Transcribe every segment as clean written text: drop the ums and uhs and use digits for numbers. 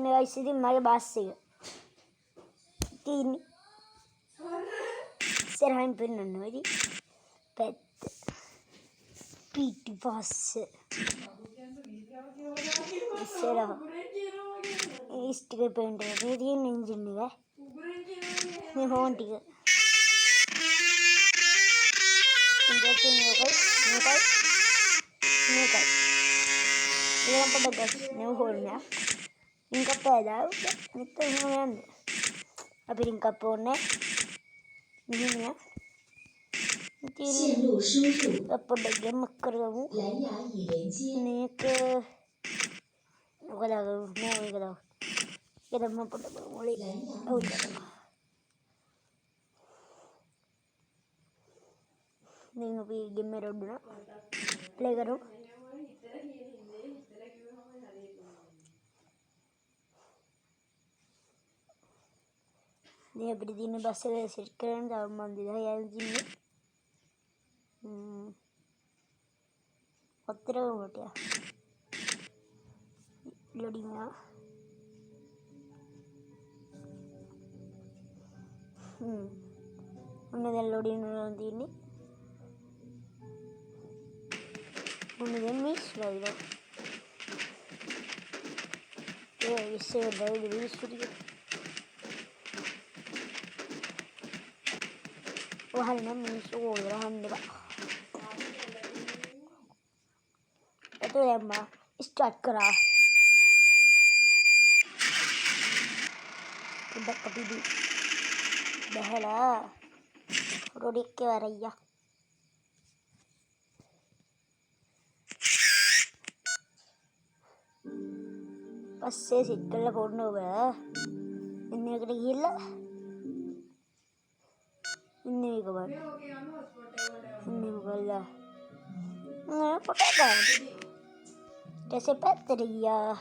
guys ඉතින් මගේ bus එක තියෙන්නේ ඉස්සරහින් පෙන්නනවා ඉතින් පැත්ත පිටිපස්ස ඉස්සරහ ඉස්ටික පෙන්ට මේ තියෙන එන්ජින් එක මේ හෝන් ටික ඉන්ජෙක්ෂන් මේකයි ඒක පොඩ්ඩක් නෙව හෝල් නෑ රින්ග් කප් ඇදලා මෙතන යන්න අපි රින්ග් කප් ඕනේ මෙහෙම පොඩ්ඩක් ගෙම්මක් කරගමු මේක මොකද මේක මම පොඩ්ඩක් මොලේ දැන් අපි ගෙම්ම රොඩුනා ප්ලේ කරමු දැන් අපිට තියෙන බස් එක සෙට් කරන්න තව මම 2000 ඉන්නේ ඔතර කොට ලෝඩින් එක ඔන්න දැන් ලෝඩින් වෙනවා තියෙන්නේ ඔන්න දැන් මිස් වයිලා ඒ ඉස්සෙල් බයිලි විශ්ුටි ඔහල් නම් මිනිස්සු Ola හන්දලා itu ya mbak start keras udah kepidi bahala rodik ke waraya pas se sikkala porno ba inne ekata gilla inne එක බලන්න inne මොකල්ලා පොටේ ගන්න जैसे पैर गया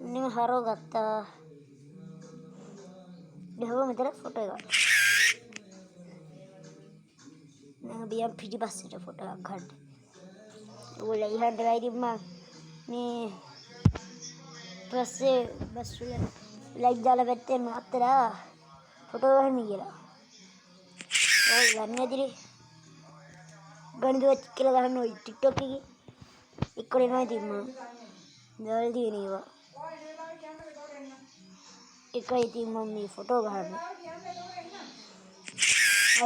नहीं हरो गत्ता देखो मेरा फोटो का मैं भी अब फिर बस से फोटो खड़ वो लगी है ड्राइव में नहीं बस लाइक जाला बैठते हैं तेरा फोटो नहीं गिरा और करने दे गणित వచ్చి కిలగను టిక్టాక్ కి ఇక్కడ ఏమైంది జల్దీ నీవా ఇక్కడైతే మమ్మీ ఫోటో కాదు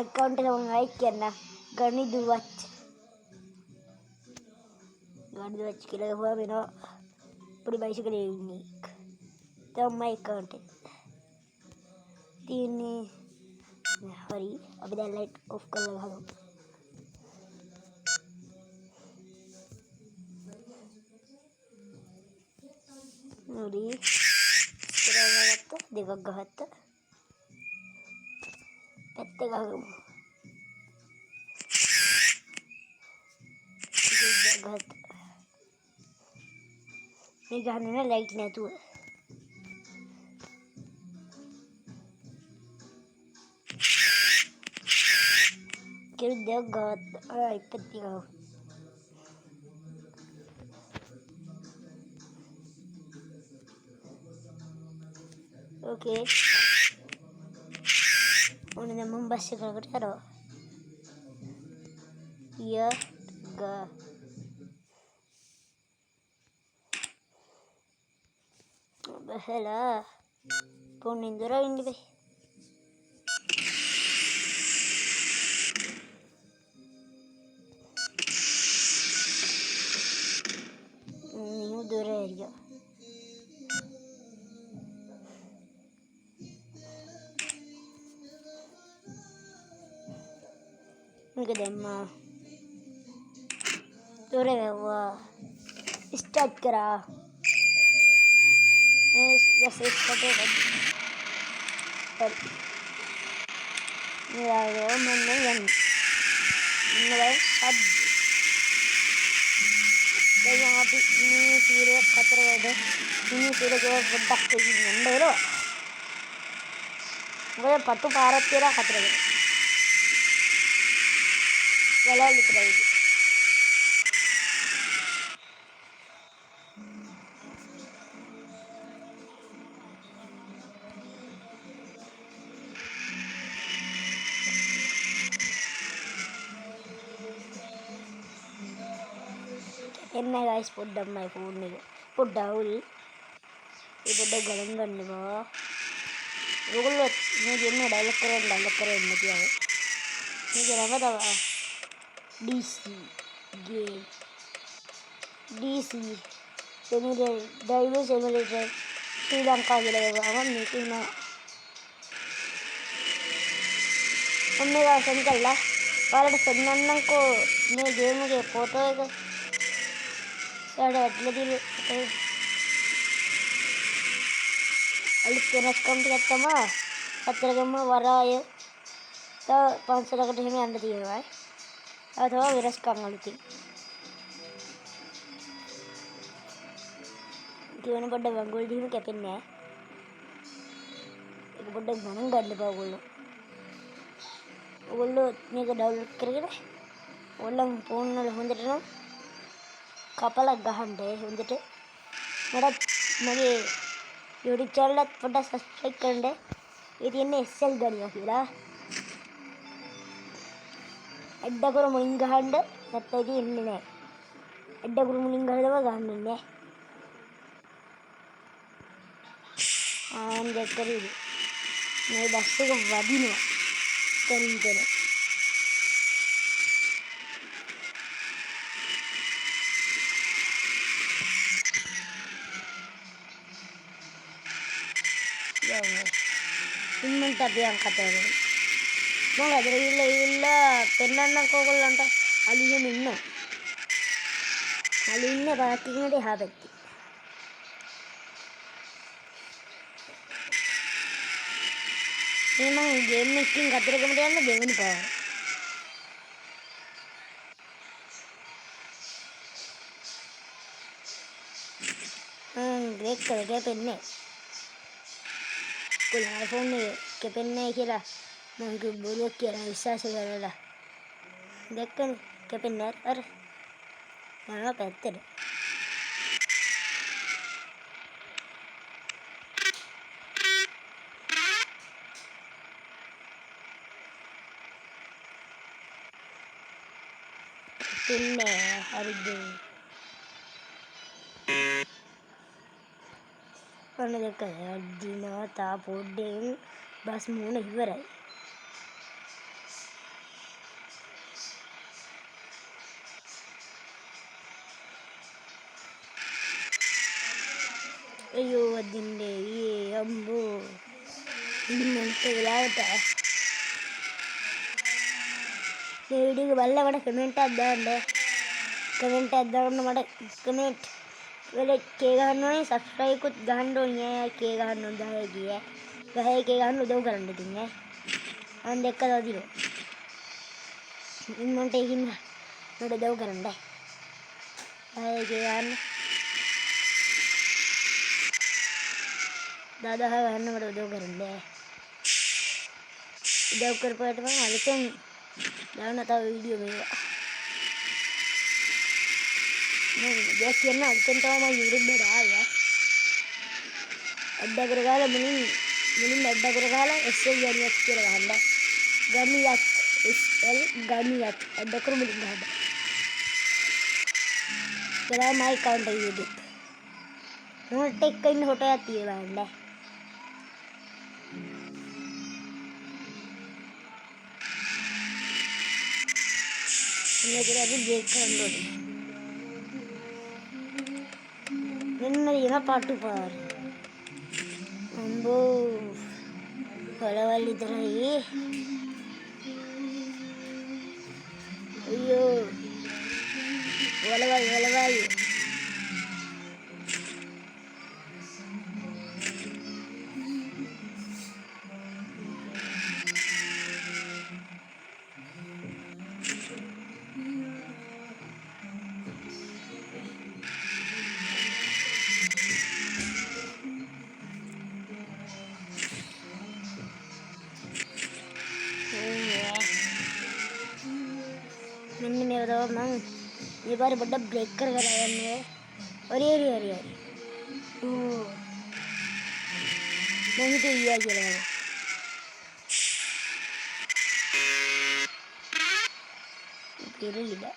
అకౌంట్ లో లైక్ करना गणित వచ్చి కిలగవ బినా ఇప్పుడు బైసికల్ ఏని तो मैं अकाउंट तीन हरी अभी लाइट ऑफ कर लगा दो ನೋಡಿ ಇರಾಗತ್ತ ದಿಗಗಹತ್ತ ಪೆತ್ತಗಾಗು ದಿಗಗಹತ್ತ ಈಗ ಹಣ್ಣನ ಲೈಟ್ ನೇತು ಕೆಲ ದಿಗಗಹತ್ತ ಇಪ್ಪತ್ತಿಗಾಗು ओके उन्हें मुंबई से कर करो ये गा बहला पोनिंदरा इंडी बे न्यू दूर एरिया गदम्मा तोरे हुआ स्टार्ट करा जैसे फोटो पर मेरा मन नहीं मेरा सब यहाँ पे इन्हीं सीरे खतरे है इन्हीं सीरे जो बड़ा कोई नंबर है वो पट्टू पारत तेरा खतरे है चला लिख रही එන්න ගයිස් පොඩ්ඩක්මයි ෆෝන් එක පොඩ්ඩක් අවුල් ඒ පොඩ්ඩක් ගණන් ගන්නවා ඔයගොල්ලෝ මේ ගේම් එක ඩවුන්ලෝඩ් කරන්න කියලා මේක නම තමයි DC game DC driver simulator ශ්‍රී ලංකා කියලා ගාම මේක ඉන්නවා ඔන්න ඒක සෙන් කළා ඔයාලට පෙන්නන්නම්කෝ මේ ගේම් එකේ ෆොටෝ එක ඔයාලට ඇඩ්ලා තියෙන්නේ අලුත් වෙනස්කම් ටිකක් තමයි අතරගම වරාය තව පන්සලකට එහෙම යන්න තියෙනවා තව වෙනස්කම් අලුතින් කියවන පොඩ්ඩක් වංගුල් දීම කැපෙන්නේ නැහැ ඒක පොඩ්ඩක් ගණන් ගන්න එපා ඔයගොල්ලෝ මේක ඩවුන්ලෝඩ් කරගෙන ඕගොල්ලන් ෆෝන් වල හොඳට නම් කපලා ගහන්න හොඳට මට මගේ YouTube channel එක පොඩ්ඩක් subscribe කරන්න ඒ තියෙන්නේ SL ගණියා කියලා ඇඩ් කර මුලින් ගහන්න නැත්නම් ඉතින් එන්නේ නැහැ ඇඩ් කර මුලින් ගහලා තමයි ගහන්නේ නැහැ දෙකරින් මේ බස් එක වදිනවා තනින් තන ඉන්නට අපි යන් කතා කරමු මම අද ඉල්ලා පෙන්නන්නකෝ ඔයගොල්ලන්ට අලියෙම ඉන්නවා අලි ඉන්නේ පාර්කින් එකට එහා පැත්තේ මේ මම ගේම් එකකින් කතරගමට යන්න දෙවෙනි පාර ග්‍රේක් කළා කැපෙන්නේ කොල්ල iPhone එක කැපෙන්නේ කියලා මම බොරුවක් කියලා විශ්වාස කරලා දැක්කනේ කැපෙන්නේ අර යනවා පැත්තට പിന്നെ ഹരിത് അതൊക്കെ അടിനകത്ത് ആ പൊടിയും ബസ് 3 ഇവരായി അയ്യോ അതിൻ്റെ ഈ അമ്പോ ഇന്നത്തെ വിളാവട്ടെ വീഡിയോക്ക് വല്ല ഇവിടെ കമൻറ്റ് അതാണ്ട് කමෙන්ට් එකක් දාන්න මට කමෙන්ට් වල කේ ගහන්න ඕනේ සබ්ස්ක්‍රයිබ් කුත් ගහන්න ඕනේ කේ ගහන්න ඕනේ 10 කී 10 කේ ගහන්න උදව් කරන්න ඉතින් මම දැක්කද අදිනවා ඉන්නන්ට ඒකින් මට උදව් කරන්න 10 කේ ගහන්න 10,000 ගහන්න මට උදව් කරන්න උදව් කරපුවාට මම අලුතෙන් දාන්න තව වීඩියෝ මේවා dia kena alutin tahu mah YouTube beraya ada gergala munin ada gergala SL ganiyat kira handa ganiyat SL ganiyat ada kur munin handa kira my account YouTube mau take kain photo ya tiya handa ini kira aja jekan dulu පාටු පාර අම්බෝ වලවල් විතරයි අයියෝ වලවල් मैंने मेरा दवा मांग ये बार बड़ा breaker कराया मैं अरे ओ नहीं तो ये चला फिर लिया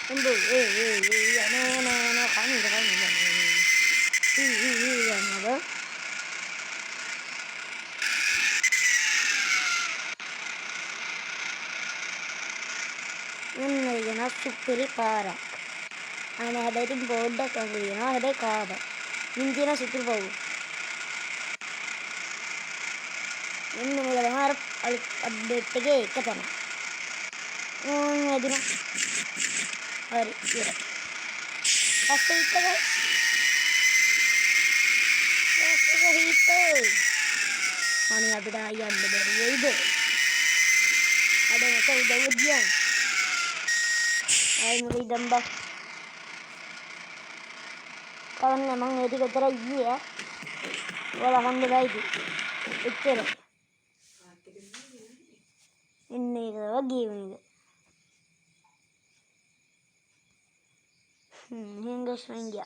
Embo, no, kami, apa? Ini supiri parah. Ane ada itu bodoh kan dia, ada kaba. Intinya supir bau. Ini mulai harap update ke katana. Adina. Hari, ya. Pasti itu kan? Pasti itu. Ani ada ayam dari itu. Ada masa udah ujian. Ayo mulai dambak. Kawan memang ini kita lagi ya. Walaupun lagi. Itu. Ini lagi ini. Hingga senja.